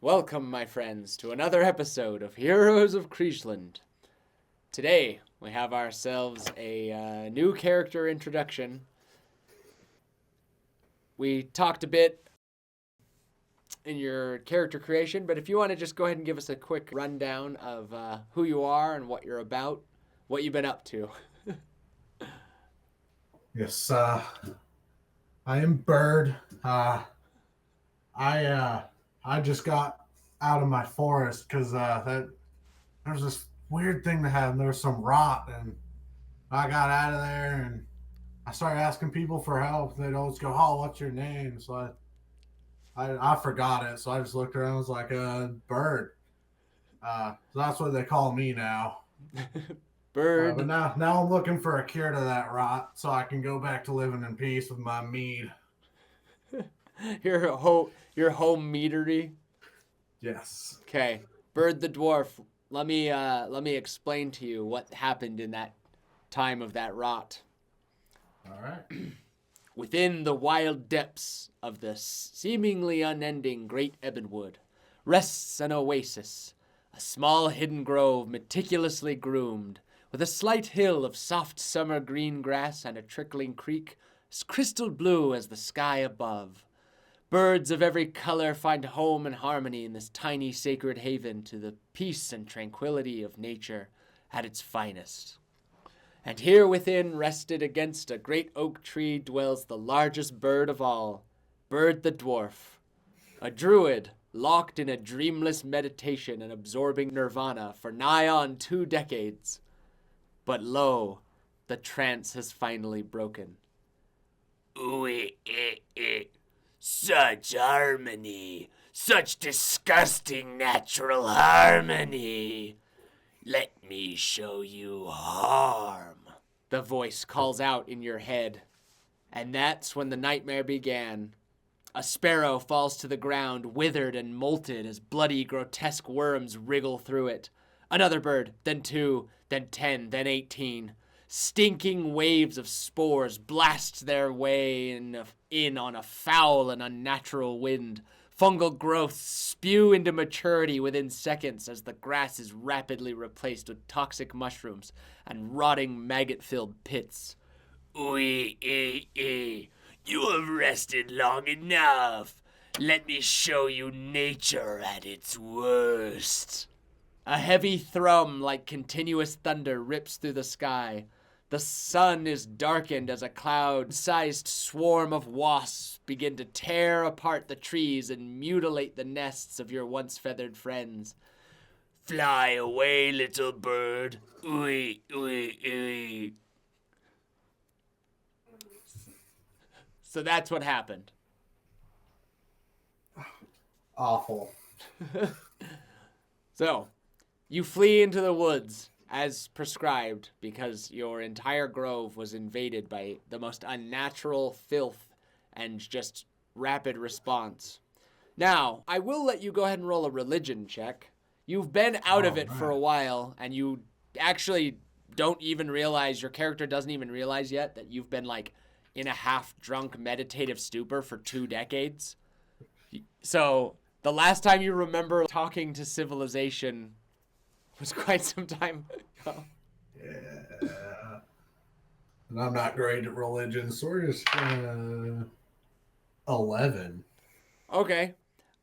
Welcome, my friends, to another episode of Heroes of Kriegeland. Today, we have ourselves a new character introduction. We talked a bit in your character creation, but if you want to just go ahead and give us a quick rundown of who you are and what you're about, what you've been up to. Yes, I am Bird. I I just got out of my forest because that there's this weird thing that happened. There was some rot, and I got out of there, and I started asking people for help. They'd always go, "Oh, what's your name?" So I forgot it. So I just looked around. I was like, Bird." So that's what they call me now. But Bird, now I'm looking for a cure to that rot, so I can go back to living in peace with my mead. your home meadery. Yes. Okay, Bird the dwarf. Let me explain to you what happened in that time of that rot. All right. Within the wild depths of the seemingly unending Great Ebonwood rests an oasis, a small hidden grove meticulously groomed, with a slight hill of soft summer green grass and a trickling creek as crystal blue as the sky above. Birds of every color find home and harmony in this tiny sacred haven to the peace and tranquility of nature at its finest. And here within, rested against a great oak tree, dwells the largest bird of all, Bird the dwarf, a druid locked in a dreamless meditation and absorbing nirvana for nigh on 2 decades. But lo, the trance has finally broken. Ooh, such harmony, such disgusting natural harmony. Let me show you harm. The voice calls out in your head. And that's when the nightmare began. A sparrow falls to the ground, withered and molted as bloody, grotesque worms wriggle through it. Another bird, then 2, then 10, then 18. Stinking waves of spores blast their way in on a foul and unnatural wind. Fungal growths spew into maturity within seconds as the grass is rapidly replaced with toxic mushrooms and rotting maggot-filled pits. You have rested long enough. Let me show you nature at its worst. A heavy thrum like continuous thunder rips through the sky. The sun is darkened as a cloud-sized swarm of wasps begin to tear apart the trees and mutilate the nests of your once feathered friends. Fly away, little bird. Ooey, ooey, ooey. So that's what happened. Awful. So, you flee into the woods as prescribed because your entire grove was invaded by the most unnatural filth and just rapid response. Now, I will let you go ahead and roll a religion check. You've been out of All it for a right. while, and you actually don't even realize, your character doesn't even realize yet that you've been like in a half-drunk meditative stupor for 2 decades. So, the last time you remember talking to civilization was quite some time ago. Yeah. And I'm not great at religion, so we're just 11. Okay.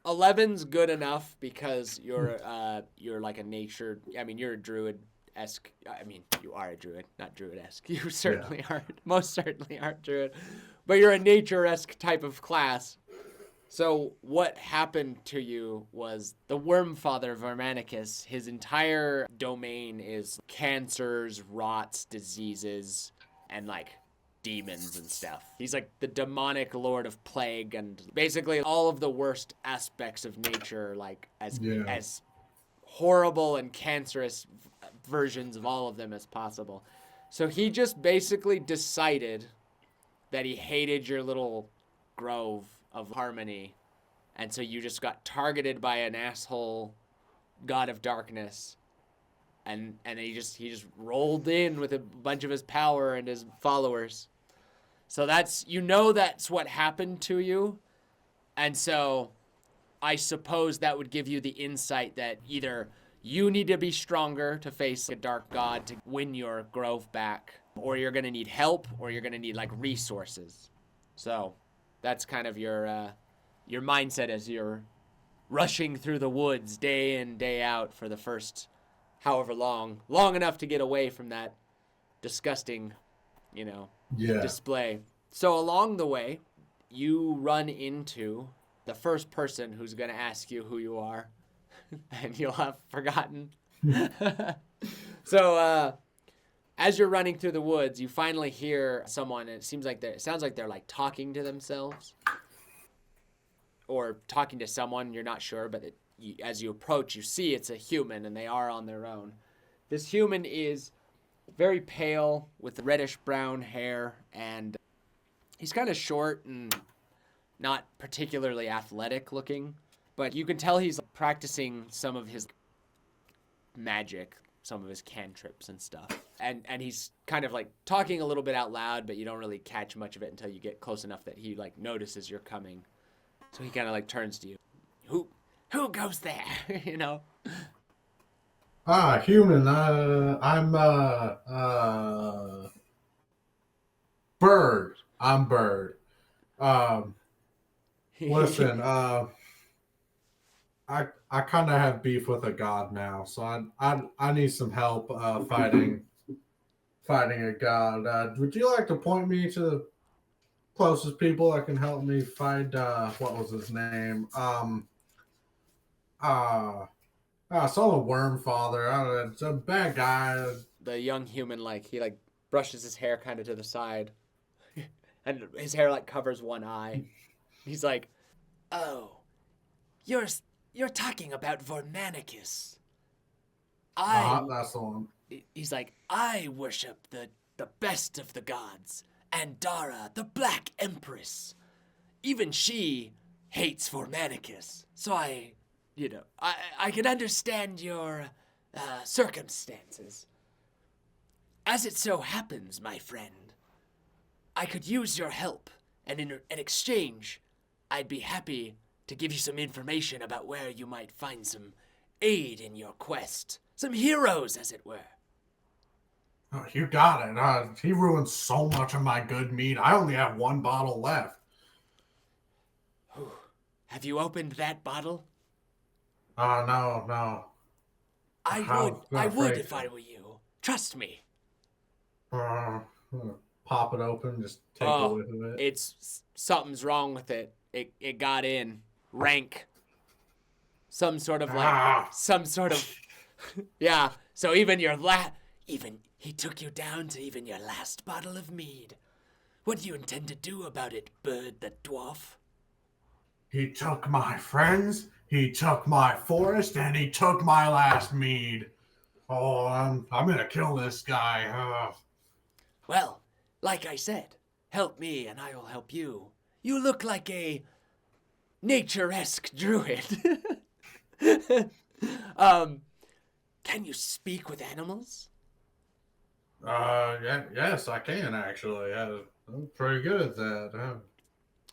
11's good enough because you're like a nature. I mean, you're a druid esque. I mean, you are a druid, not druid esque. You Yeah. certainly aren't. Most certainly aren't druid, but you're a nature esque type of class. So what happened to you was the worm father Vermanicus, his entire domain is cancers, rots, diseases, and like demons and stuff. He's like the demonic lord of plague and basically all of the worst aspects of nature, like Yeah. as horrible and cancerous versions of all of them as possible. So he just basically decided that he hated your little grove of harmony, and so you just got targeted by an asshole god of darkness, and he just rolled in with a bunch of his power and his followers. So that's what happened to you, and so I suppose that would give you the insight that either you need to be stronger to face a dark god to win your grove back, or you're going to need help, or you're going to need like resources. So that's kind of your mindset as you're rushing through the woods day in, day out for the first however long enough to get away from that disgusting, display. So along the way, you run into the first person who's going to ask you who you are, and you'll have forgotten. So as you're running through the woods, you finally hear someone, and it sounds like they're like talking to themselves or talking to someone. You're not sure, but as you approach, you see it's a human, and they are on their own. This human is very pale with reddish brown hair, and he's kind of short and not particularly athletic looking, but you can tell he's practicing some of his magic, some of his cantrips and stuff. And he's kind of like talking a little bit out loud, but you don't really catch much of it until you get close enough that he like notices you're coming. So he kind of like turns to you. Who goes there? Human. I'm Bird. I'm Bird. Listen, I kind of have beef with a god now, so I need some help fighting a god. Would you like to point me to the closest people that can help me find what was his name? So the Worm Father. I don't know, it's a bad guy. The young human he brushes his hair kind of to the side, and his hair like covers one eye. He's like, "Oh, you're talking about Vormanicus. That's the one." He's like, "I worship the best of the gods, Andara, the Black Empress. Even she hates Vormanicus. So I can understand your circumstances. As it so happens, my friend, I could use your help, and in exchange, I'd be happy to give you some information about where you might find some aid in your quest. Some heroes, as it were." Oh, you got it. He ruined so much of my good meat. I only have one bottle left. Have you opened that bottle? No. I would if I were you. Trust me. Pop it open, just take a whiff of it. Something's wrong with it. It got in. Rank. Some sort of yeah. So even he took you down to even your last bottle of mead. What do you intend to do about it, Bird the dwarf? He took my friends, he took my forest, and he took my last mead. Oh, I'm gonna kill this guy. Well, like I said, help me and I will help you. You look like a nature-esque druid. Can you speak with animals? Yes, I can actually. I'm pretty good at that.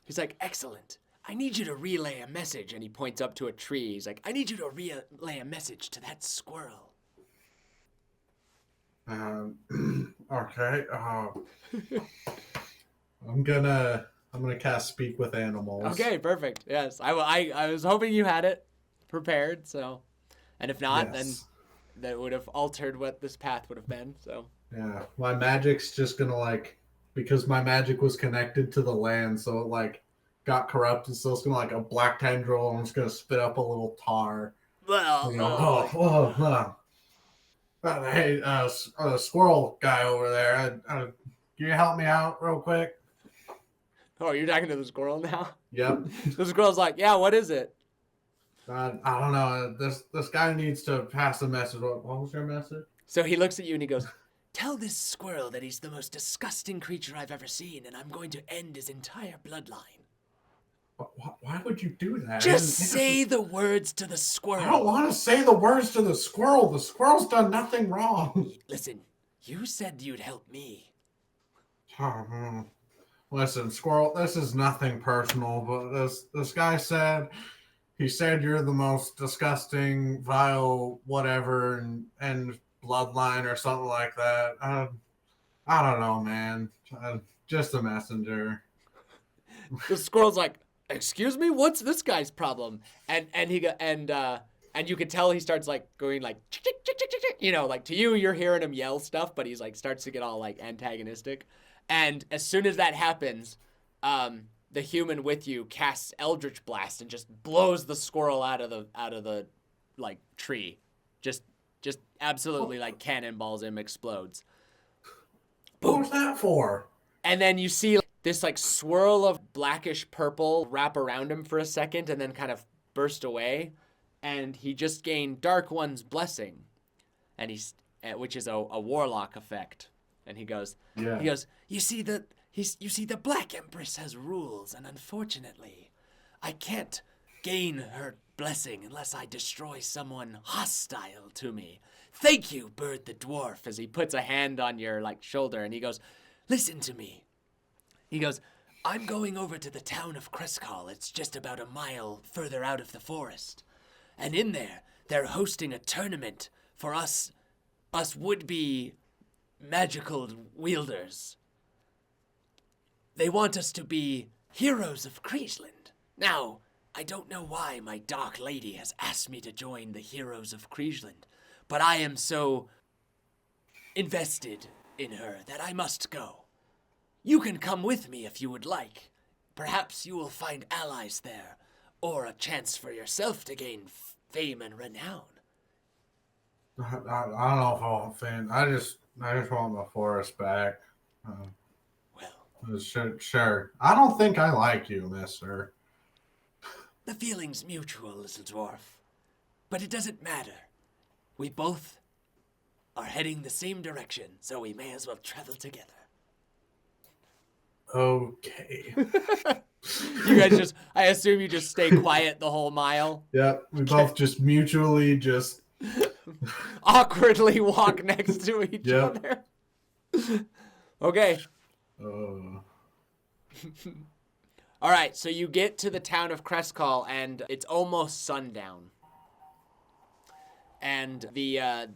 He's like, "Excellent. I need you to relay a message." And he points up to a tree. He's like, "I need you to relay a message to that squirrel." Okay. I'm gonna cast Speak with Animals. Okay, perfect. Yes, I was hoping you had it prepared. So, and if not, then that would have altered what this path would have been. So. Yeah, my magic's just gonna because my magic was connected to the land, so it got corrupted. So it's gonna a black tendril, and it's gonna spit up a little tar. Well, Hey, squirrel guy over there, can you help me out real quick? Oh, you're talking to the squirrel now? Yep. The squirrel's like, "Yeah, what is it?" I don't know. This guy needs to pass a message. What was your message? So he looks at you and he goes, "Tell this squirrel that he's the most disgusting creature I've ever seen, and I'm going to end his entire bloodline." Why would you do that? Just say the words to the squirrel. I don't want to say the words to the squirrel. The squirrel's done nothing wrong. Listen, you said you'd help me. Listen, squirrel, this is nothing personal, but this guy said he said you're the most disgusting, vile, whatever, and bloodline or something like that. I don't know, man. Just a messenger. The squirrel's like, "Excuse me, what's this guy's problem?" And you could tell he starts like going like, "Chick, chick, chick, chick, chick, chick." You know, like to you, you're hearing him yell stuff, but he's like starts to get all like antagonistic. And as soon as that happens, the human with you casts Eldritch Blast and just blows the squirrel out of the like tree, just absolutely like cannonballs him, explodes. What was that for? And then you see this like swirl of blackish purple wrap around him for a second and then kind of burst away. And he just gained Dark One's blessing. And which is a warlock effect. And he goes, you see the Black Empress has rules, and unfortunately, I can't gain her blessing unless I destroy someone hostile to me. Thank you, Bird the Dwarf, as he puts a hand on your like shoulder, and he goes, listen to me. He goes, I'm going over to the town of Kreskal. It's just about a mile further out of the forest. And in there, they're hosting a tournament for us would-be magical wielders. They want us to be Heroes of Kriegeland. Now, I don't know why my Dark Lady has asked me to join the Heroes of Kriegeland, but I am so invested in her that I must go. You can come with me if you would like. Perhaps you will find allies there, or a chance for yourself to gain fame and renown. I don't know if I want fame. I just want my forest back. Well, Sure. I don't think I like you, mister. the feeling's mutual, little dwarf. But it doesn't matter. We both are heading the same direction, so we may as well travel together. Okay. You guys I assume you just stay quiet the whole mile? Yep, we both just mutually just... awkwardly walk next to each other. Okay. All right, so you get to the town of Kreskal, and it's almost sundown. And the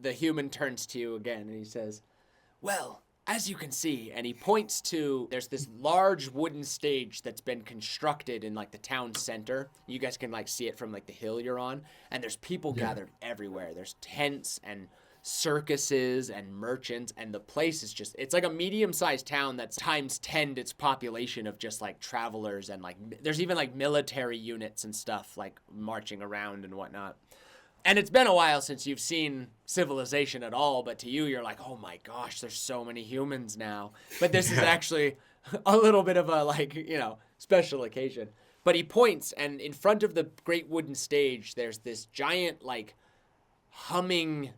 human turns to you again, and he says, well, as you can see, and he points to, there's this large wooden stage that's been constructed in like the town center. You guys can like see it from like the hill you're on, and there's people gathered everywhere. There's tents and circuses and merchants, and the place is just, it's like a medium-sized town that's times 10 its population of just like travelers, and like there's even like military units and stuff like marching around and whatnot. And it's been a while since you've seen civilization at all, but to you, you're like, oh my gosh, there's so many humans now. But this is actually a little bit of a, like, you know, special occasion. But he points, and in front of the great wooden stage, there's this giant, like, humming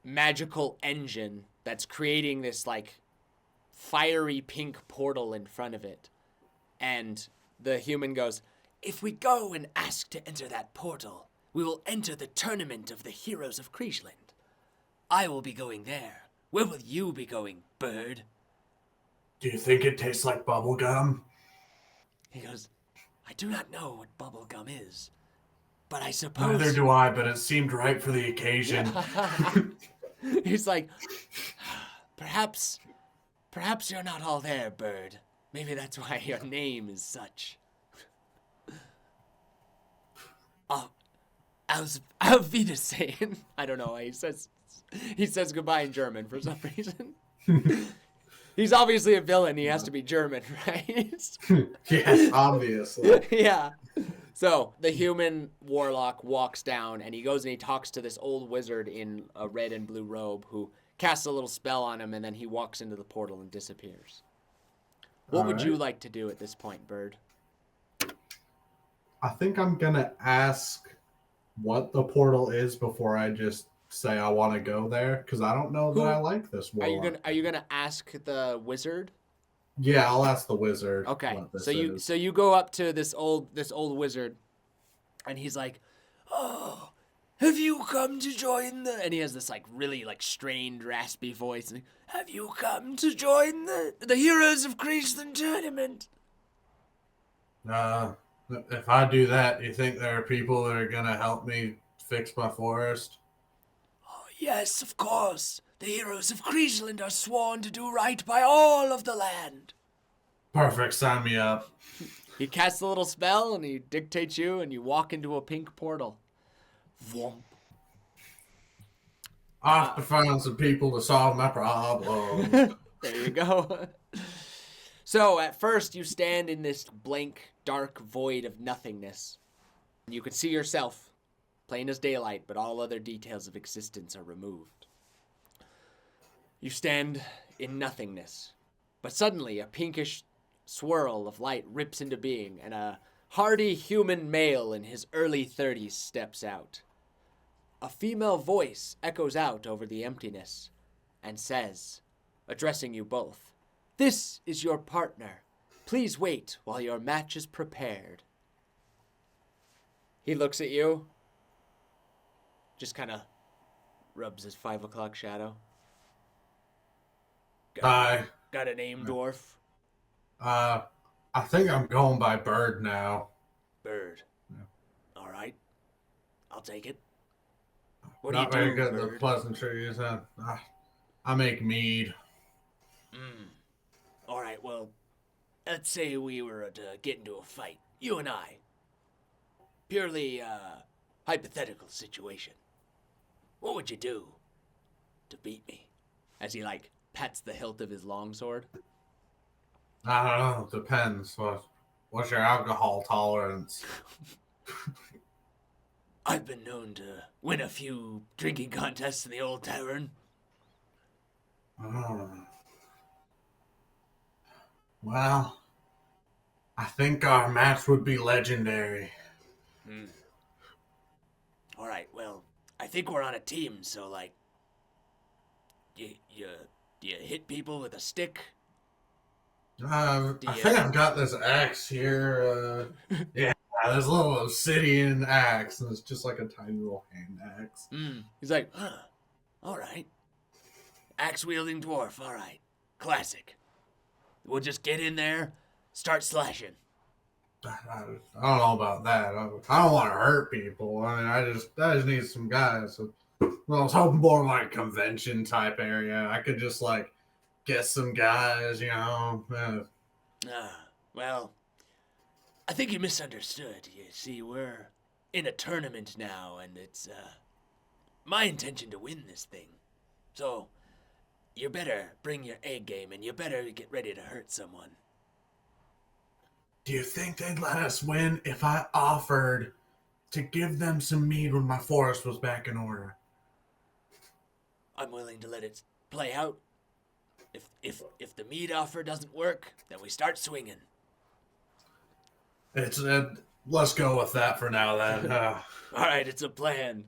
magical engine that's creating this, like, fiery pink portal in front of it. And the human goes, if we go and ask to enter that portal, we will enter the tournament of the Heroes of Kriegeland. I will be going there. Where will you be going, bird? Do you think it tastes like bubble gum? He goes, I do not know what bubble gum is, but I suppose... Neither do I, but it seemed right for the occasion. He's like, perhaps you're not all there, bird. Maybe that's why your name is such. Auf Wiedersehen. I don't know why he says goodbye in German for some reason. He's obviously a villain. He has to be German, right? Yes, obviously. Yeah. So the human warlock walks down, and he goes and he talks to this old wizard in a red and blue robe who casts a little spell on him, and then he walks into the portal and disappears. What would you like to do at this point, Bird? I think I'm going to ask what the portal is before I just say I want to go there, because I don't know that I like this warlock. Are you gonna ask the wizard? Yeah, I'll ask the wizard. Okay. So you go up to this old wizard, and he's like, "Oh, have you come to join the?" And he has this like really like strained, raspy voice. Like, have you come to join the Heroes of Kriegeland tournament? If I do that, you think there are people that are gonna help me fix my forest? Oh, yes, of course. The heroes of Kriegeland are sworn to do right by all of the land. Perfect, sign me up. He casts a little spell and he dictates you, and you walk into a pink portal. Vwomp. I have to find some people to solve my problems. There you go. So, at first, you stand in this blank, dark void of nothingness. You can see yourself, plain as daylight, but all other details of existence are removed. You stand in nothingness, but suddenly a pinkish swirl of light rips into being, and a hardy human male in his early 30s steps out. A female voice echoes out over the emptiness and says, addressing you both, "This is your partner. Please wait while your match is prepared." He looks at you, just kind of rubs his 5 o'clock shadow. Hi. Got a name, dwarf? I think I'm going by Bird now. Bird. Yeah. All right. I'll take it. What Not do you very do, good Bird? at the pleasantries. I make mead. All right, well, let's say we were to get into a fight, you and I. Purely, hypothetical situation. What would you do to beat me? As he, pats the hilt of his longsword. I don't know. Depends. What's your alcohol tolerance? I've been known to win a few drinking contests in the old tavern. Well, I think our match would be legendary. All right, well, I think we're on a team, so, you hit people with a stick? I think I've got this axe here. Yeah, this little obsidian axe, and it's just like a tiny little hand axe. He's like, all right. Axe-wielding dwarf, all right. Classic. We'll just get in there, start slashing. I don't know about that. I don't want to hurt people. I mean, I just need some guys. Well, I was hoping more like convention type area. I could just get some guys, Well, I think you misunderstood. You see, we're in a tournament now, and it's my intention to win this thing. So, you better bring your A game, and you better get ready to hurt someone. Do you think they'd let us win if I offered to give them some mead when my forest was back in order? I'm willing to let it play out. If the mead offer doesn't work, then we start swinging. Let's go with that for now, then. All right, it's a plan.